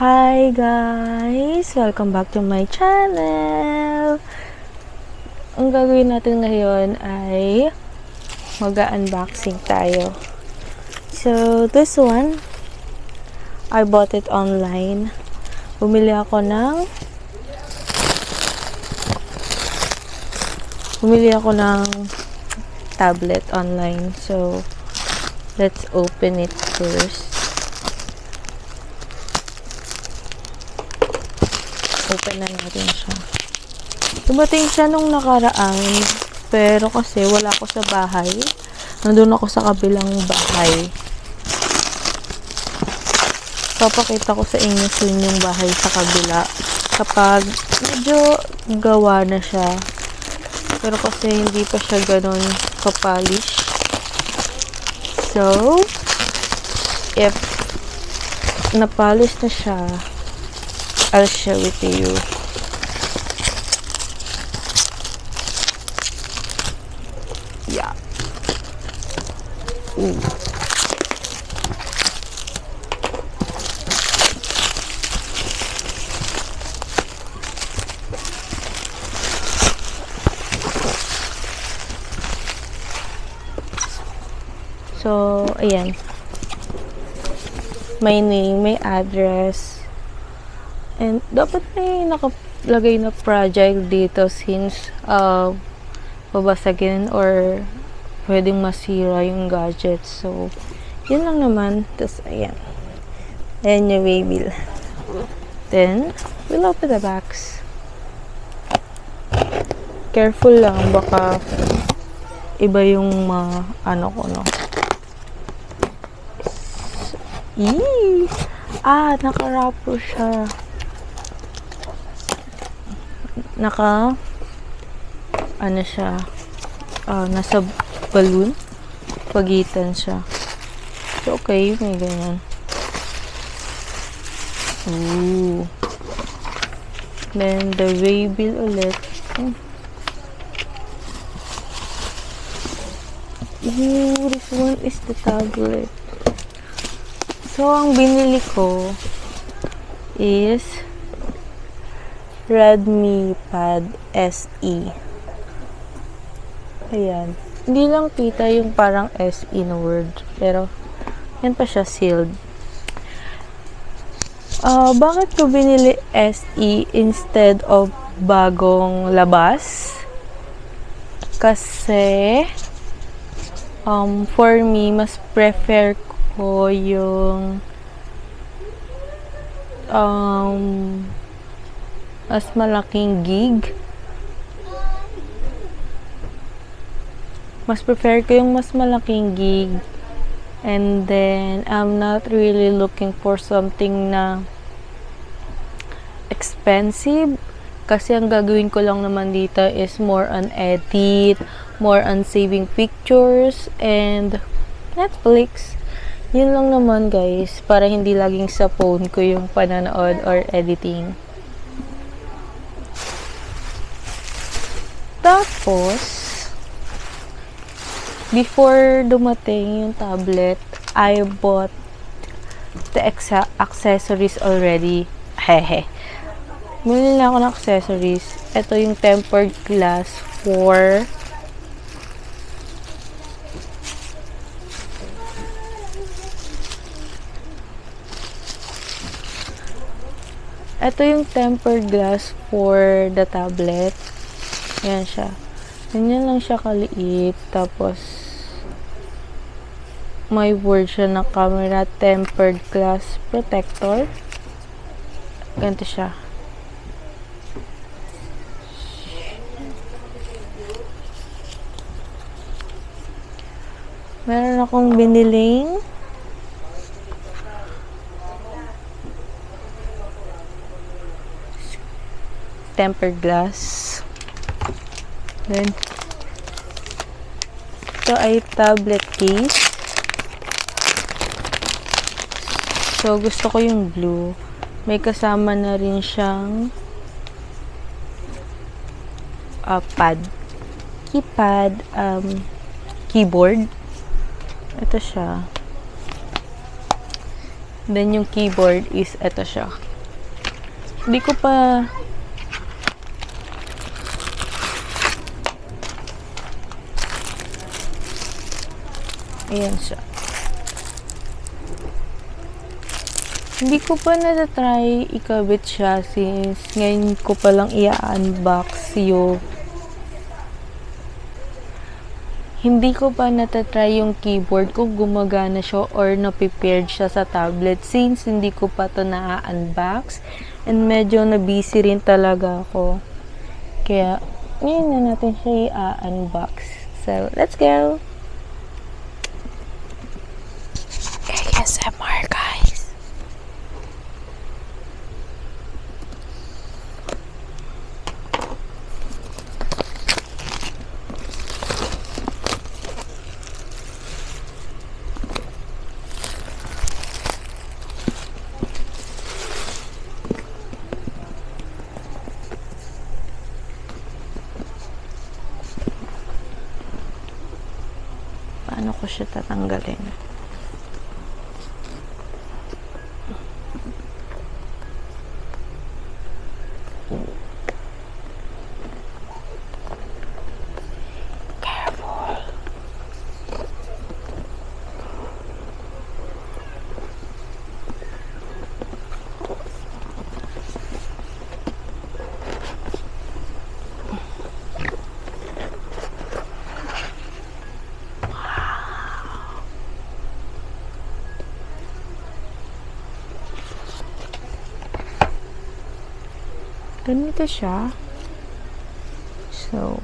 Hi guys! Welcome back to my channel! Ang gagawin natin ngayon ay mag-unboxing tayo. So, this one, I bought it online. Bumili ako ng tablet online. So, let's open it first. Open na natin siya. Dumating siya nung nakaraan, pero kasi wala ako sa bahay. Nandun ako sa kabilang bahay. Papakita ko sa inyo soon yung bahay sa kabila. Kapag medyo gawa na siya. Pero kasi hindi pa siya ganun kapolish. So, if napolish na siya, I'll show it to you. Yeah. Ooh. So, ayan. May name, may address. And dapat may nakalagay na project dito since babasagin or pwedeng masira yung gadget. So, yun lang naman. Tapos, ayan. Ayan yung waybill. Then, we'll open the box. Careful lang. Baka iba yung ano ko, no? Eee! Naka-wrapper siya. Siya, nasa balloon, pagitan siya. So, okay, may ganyan. Ooh. Then, the waybill ulit. Ooh, this one is the tablet. So, ang binili ko is Redmi Pad SE. Ayan. Hindi lang kita yung parang SE na word. Pero, yan pa siya sealed. Bakit ko binili SE instead of bagong labas? Kasi, for me, mas prefer ko yung mas malaking gig. Mas prefer ko yung mas malaking gig. And then, I'm not really looking for something na expensive. Kasi ang gagawin ko lang naman dito is more on edit, more on saving pictures, and Netflix. Yun lang naman guys, para hindi laging sa phone ko yung pananood or editing. Tapos, before dumating yung tablet, I bought the accessories already. Hehe. Bumili na ako ng accessories. Ito yung tempered glass for the tablet. Yan siya. Ganyan lang siya kaliit. Tapos, may word siya na camera tempered glass protector. Ganito siya. Meron akong biniling tempered glass. Then, ito ay tablet case. So, gusto ko yung blue. May kasama na rin siyang keyboard. Ito siya. Then, yung keyboard is eto siya. Hindi ko pa ayan siya. Hindi ko pa na-try ikabit siya since ngayon ko pa lang i-unbox yung hindi ko pa natatry yung keyboard kung gumagana siya or na-prepared siya sa tablet since hindi ko pa to na-unbox and medyo na-busy rin talaga ako. Kaya, ngayon na natin siya i-unbox. So, let's go! ASMR, guys! Paano ko siya tatanggalin? Careful. Ganito siya. So,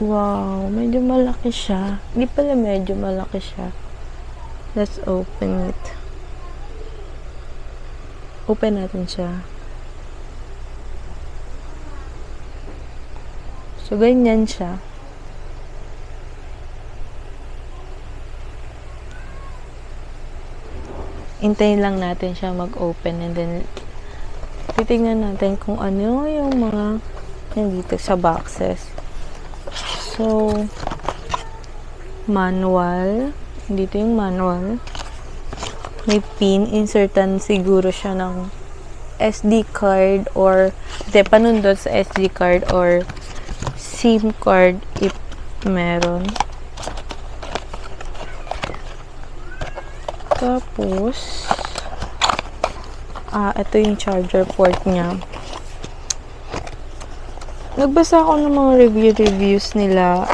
wow, medyo malaki siya. Hindi pala medyo malaki siya. Let's open it. Open natin siya. So, ganyan siya. Hintayin lang natin siya mag-open and then titignan natin kung ano yung mga nandito sa boxes. So, manual. Dito yung manual. May pin. Insertan siguro siya ng SD card or panundot sa SD card or SIM card if meron. Tapos, ito yung charger port niya. Nagbasa ako ng mga reviews nila.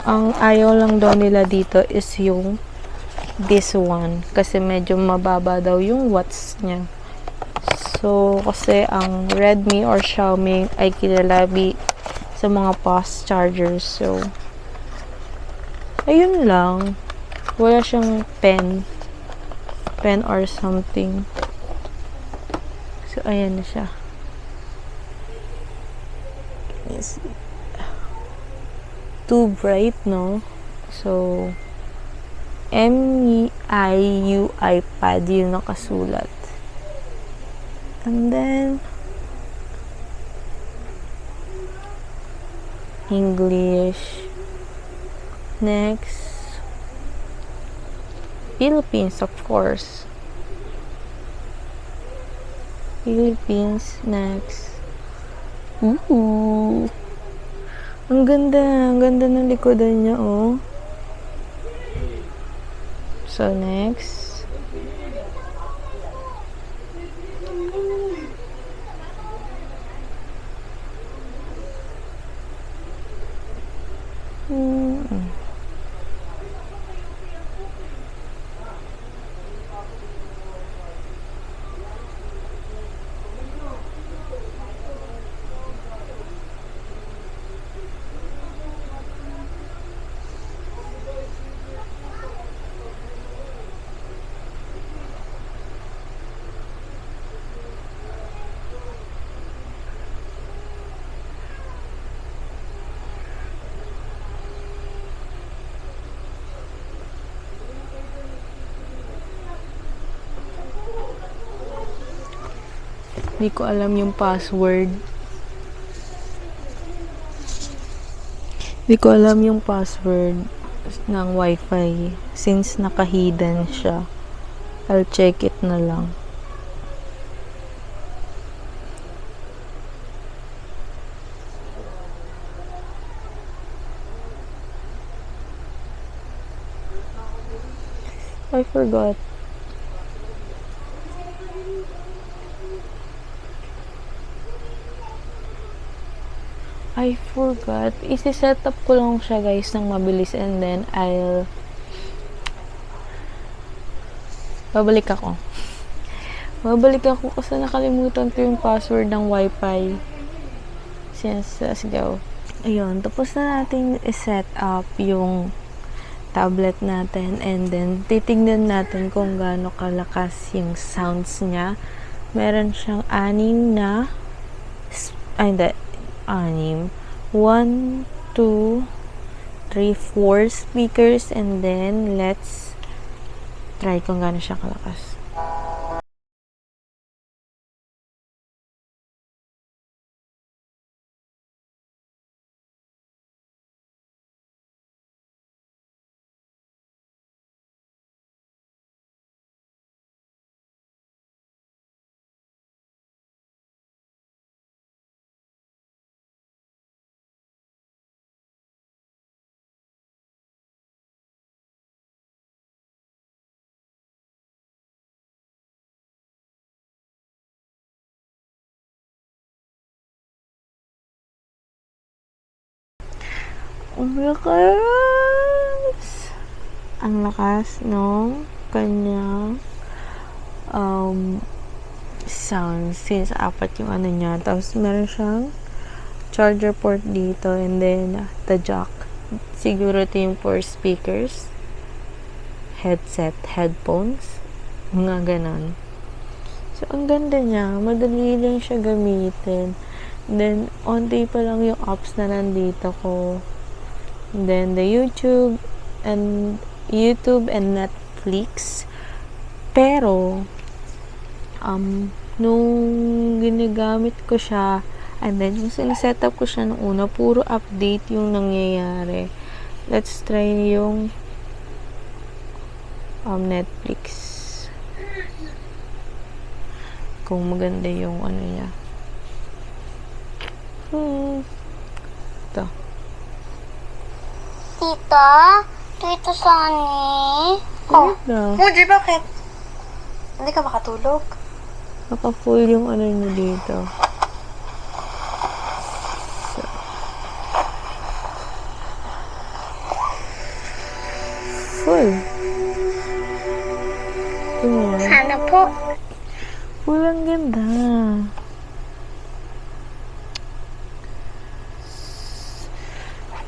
Ang ayaw lang daw nila dito is yung this one. Kasi medyo mababa daw yung watts niya. So, kasi ang Redmi or Xiaomi ay kilala sa mga fast chargers. So, ayun lang. Wala siyang pen or something. So, ayan na siya. Yes. Too bright, no? So, MIUI pad yung nakasulat. And then, English. Next, Philippines, of course. Philippines, next. Ooh. Ang ganda ng likodan niya, oh. So, next. Hindi ko alam yung password. Di ko alam yung password ng wifi since naka-hidden siya. I'll check it na lang. I forgot. Isi-set up ko lang siya guys ng mabilis and then babalik ako. Kasi nakalimutan ko yung password ng wifi. Let's go. Ayun, tapos na natin i-set up yung tablet natin and then titignan natin kung gaano kalakas yung sounds niya. Meron siyang 6 na 1, 2, 3, 4 speakers and then let's try kung gaano siya kalakas. Ang lakas! Ang lakas no kanyang sound since 4 yung ano niya. Tapos meron siyang charger port dito and then the jack. Siguro ito yung 4 speakers, headset, headphones, mga ganon. So, ang ganda niya. Madali lang siya gamitin. Then, onti pa lang yung apps na nandito ko. Then, the YouTube and Netflix. Pero, nung ginagamit ko siya, and then, yung set up ko siya nung una, puro update yung nangyayari. Let's try yung Netflix. Kung maganda yung ano niya. Ito. Tita Sunny. Moji, bakit? Hindi ka makatulog? Naka-full yung ano niya dito. So. Full. Tingnan. Sana po. Full, ang ganda.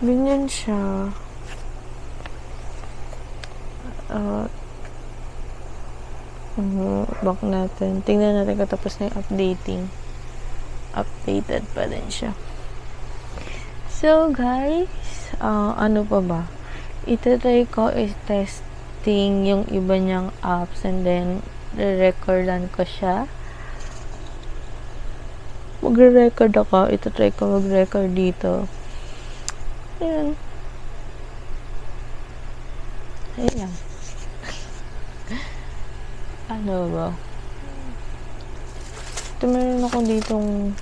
Ganyan siya. Back natin. Tingnan natin kung tapos na yung updating. Updated pa din siya. So, guys, ano pa ba? Itatry ko is testing yung iba niyang apps and then re-recordan ko siya. Magre-record ako. Itatry ko mag-record dito. Ayan. Ayan. Ano ba? Ito meron ako ditong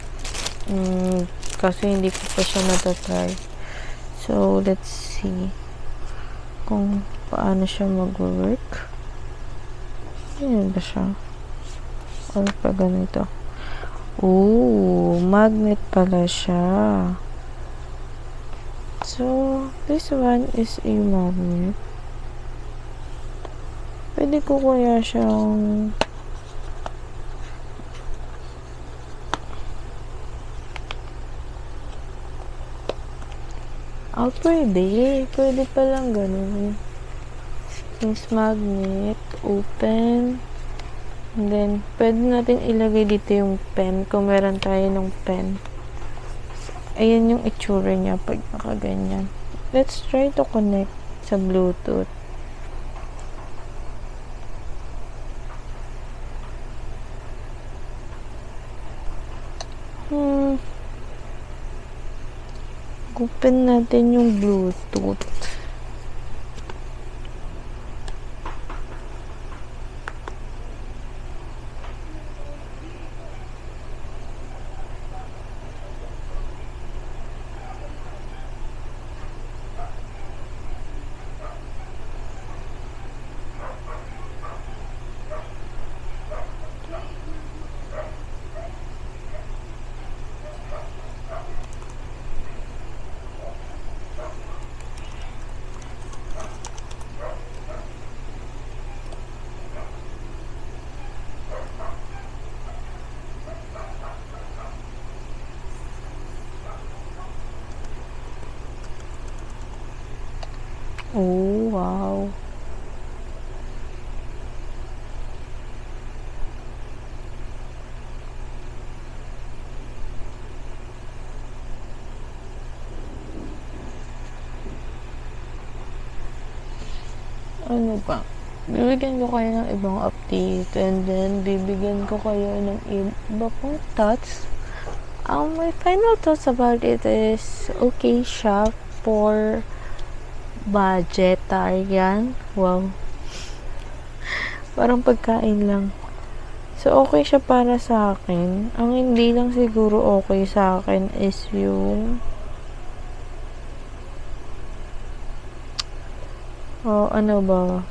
kasi hindi ko pa siya natatry. So, let's see kung paano siya mag-work. Ayan ba siya? Or pa ganito. Magnet pala siya. So, this one is a magnet. Pwede ko kaya siyang pwede. Pwede palang ganun. This magnet, open. And then, pwede natin ilagay dito yung pen kung meron tayo ng pen. Ayan yung itsura niya pag nakaganyan. Let's try to connect sa Bluetooth. Open natin yung Bluetooth. Oh, wow. Ano ba? Bibigyan ko kayo ng ibang update and then bibigyan ko kayo ng iba pong thoughts. My final thoughts about it is okay siya for budgetarian. Wow. Parang pagkain lang. So, okay siya para sa akin. Ang hindi lang siguro okay sa akin is yung ano ba?